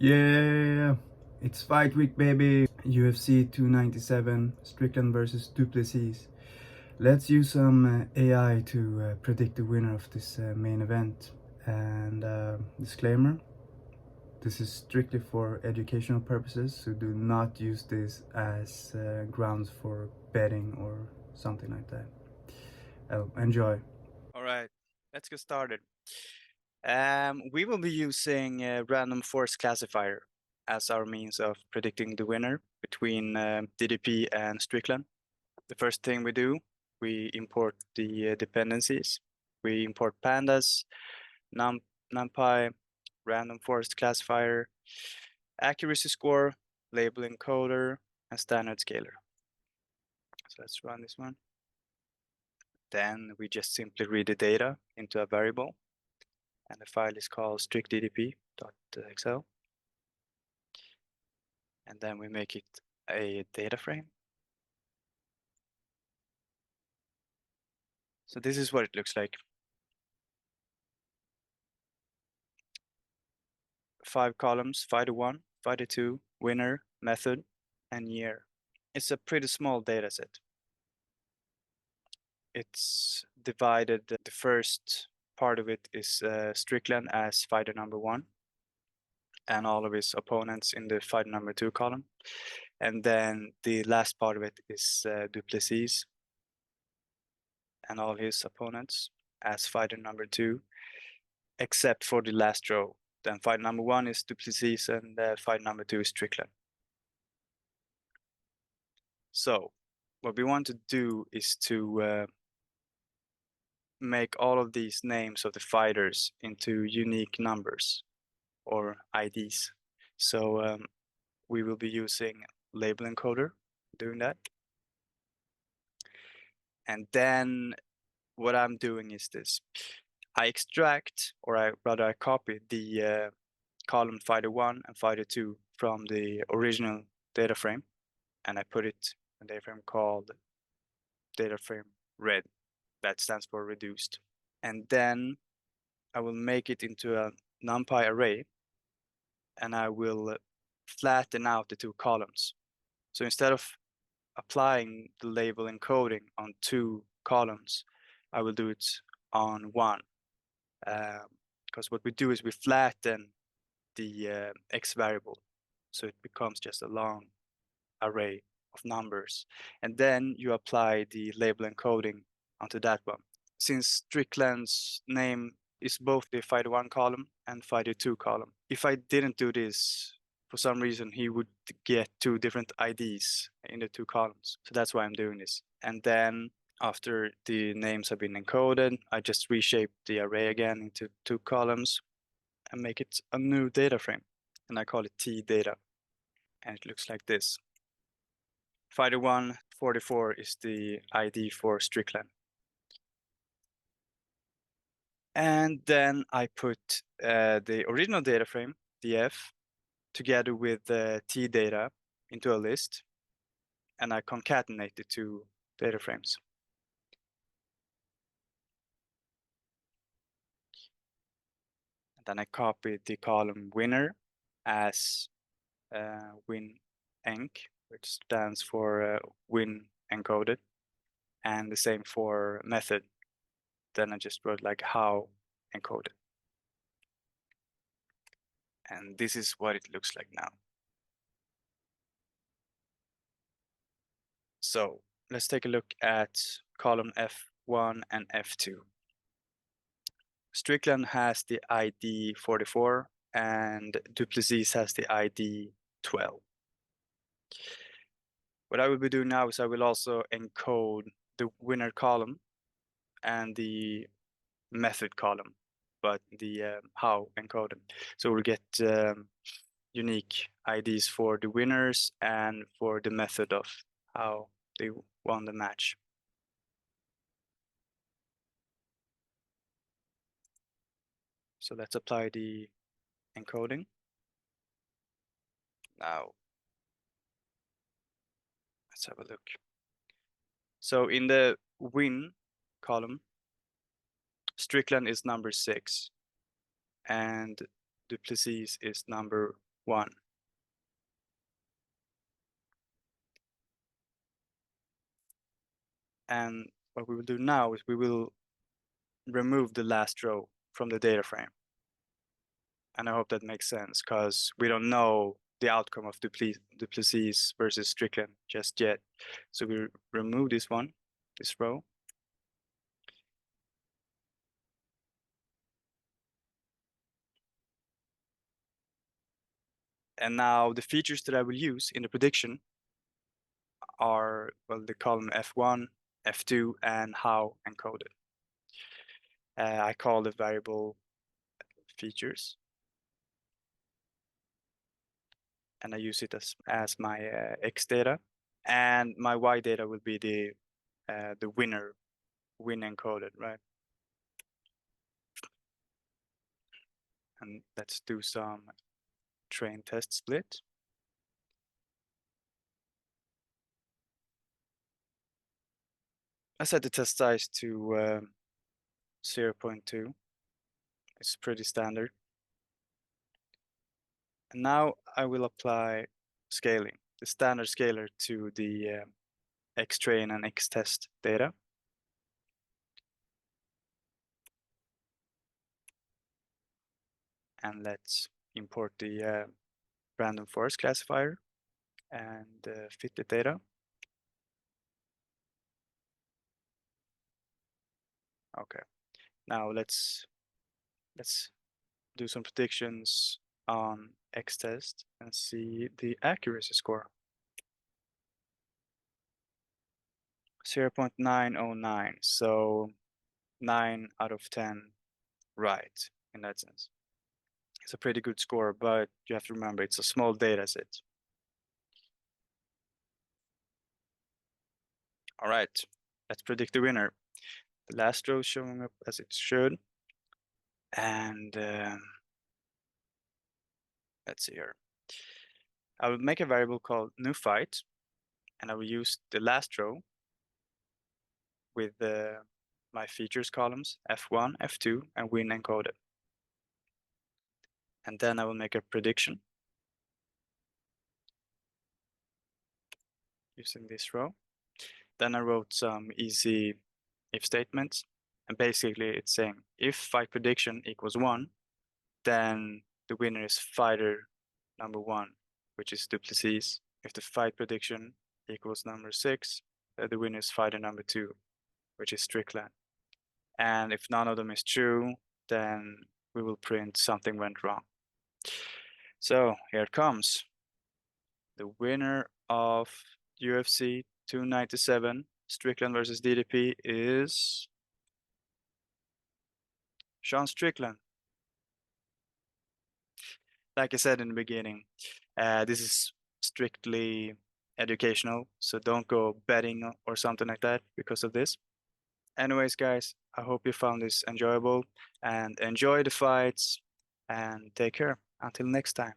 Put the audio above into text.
Yeah, it's fight week, baby. UFC 297, Strickland versus Duplessis. Let's use some AI to predict the winner of this main event. And disclaimer, this is strictly for educational purposes, so do not use this as grounds for betting or something like that. Enjoy. All right, let's get started. We will be using Random Forest Classifier as our means of predicting the winner between DDP and Strickland. The first thing we do, we import the dependencies. We import pandas, numpy, Random Forest Classifier, accuracy score, label encoder, and standard scaler. So let's run this one. Then we just simply read the data into a variable, and the file is called strictddp.xl. And then we make it a data frame. So this is what it looks like. 5 columns, fighter 1, fighter 2, winner, method, and year. It's a pretty small data set. It's divided, the first part of it is Strickland as fighter number 1 and all of his opponents in the fighter number 2 column. And then the last part of it is Duplessis and all his opponents as fighter number 2, except for the last row. Then fighter number 1 is Duplessis and fighter number 2 is Strickland. So what we want to do is to make all of these names of the fighters into unique numbers or IDs. So we will be using label encoder doing that. And then what I'm doing is this. I extract, or I copy the column fighter 1 and fighter 2 from the original data frame, and I put it in a data frame called data frame red. That stands for reduced. And then I will make it into a numpy array, and I will flatten out the 2 columns. So instead of applying the label encoding on 2 columns, I will do it on 1. Because what we do is we flatten the x variable, so it becomes just a long array of numbers, and then you apply the label encoding onto that one. Since Strickland's name is both the fighter 1 column and fighter 2 column, if I didn't do this, for some reason he would get 2 different IDs in the 2 columns. So that's why I'm doing this. And then after the names have been encoded, I just reshape the array again into 2 columns and make it a new data frame. And I call it T data. And it looks like this. Fighter 1 44 is the ID for Strickland. And then I put the original data frame, df, together with the T data into a list, and I concatenate the 2 data frames. And then I copy the column winner as win enc, which stands for win encoded, and the same for method. Then I just wrote like how encoded. And this is what it looks like now. So let's take a look at column F1 and F2. Strickland has the ID 44 and Duplessis has the ID 12. What I will be doing now is I will also encode the winner column and the method column, but the how encoded. So we'll get unique IDs for the winners and for the method of how they won the match. So let's apply the encoding. Now, let's have a look. So in the win column, Strickland is number 6 and Duplessis is number 1. And what we will do now is we will remove the last row from the data frame. And I hope that makes sense, because we don't know the outcome of Plessis versus Strickland just yet. So we remove this one, this row. And now the features that I will use in the prediction are, well, the column F1, F2, and how encoded. I call the variable features, and I use it as my X data, and my Y data will be the win encoded, right? And let's do some train test split. I set the test size to 0.2. It's pretty standard. And now I will apply scaling, the standard scaler, to the X-train and X-test data. And let's import the Random Forest Classifier and fit the data. Okay, now let's do some predictions on X-test and see the accuracy score. 0.909, so 9 out of 10 right in that sense. It's a pretty good score, but you have to remember it's a small data set. All right, let's predict the winner. The last row is showing up as it should. And let's see here. I will make a variable called new fight, and I will use the last row with my features columns F1, F2, and win encoded. And then I will make a prediction using this row. Then I wrote some easy if statements, and basically it's saying if fight prediction equals 1, then the winner is fighter number 1, which is Plessis. If the fight prediction equals number 6, the winner is fighter number 2, which is Strickland. And if none of them is true, then we will print something went wrong. So here it comes. The winner of UFC 297, Strickland versus DDP, is Sean Strickland. Like I said in the beginning, this is strictly educational, so don't go betting or something like that because of this. Anyways, guys, I hope you found this enjoyable, and enjoy the fights, and take care. Until next time.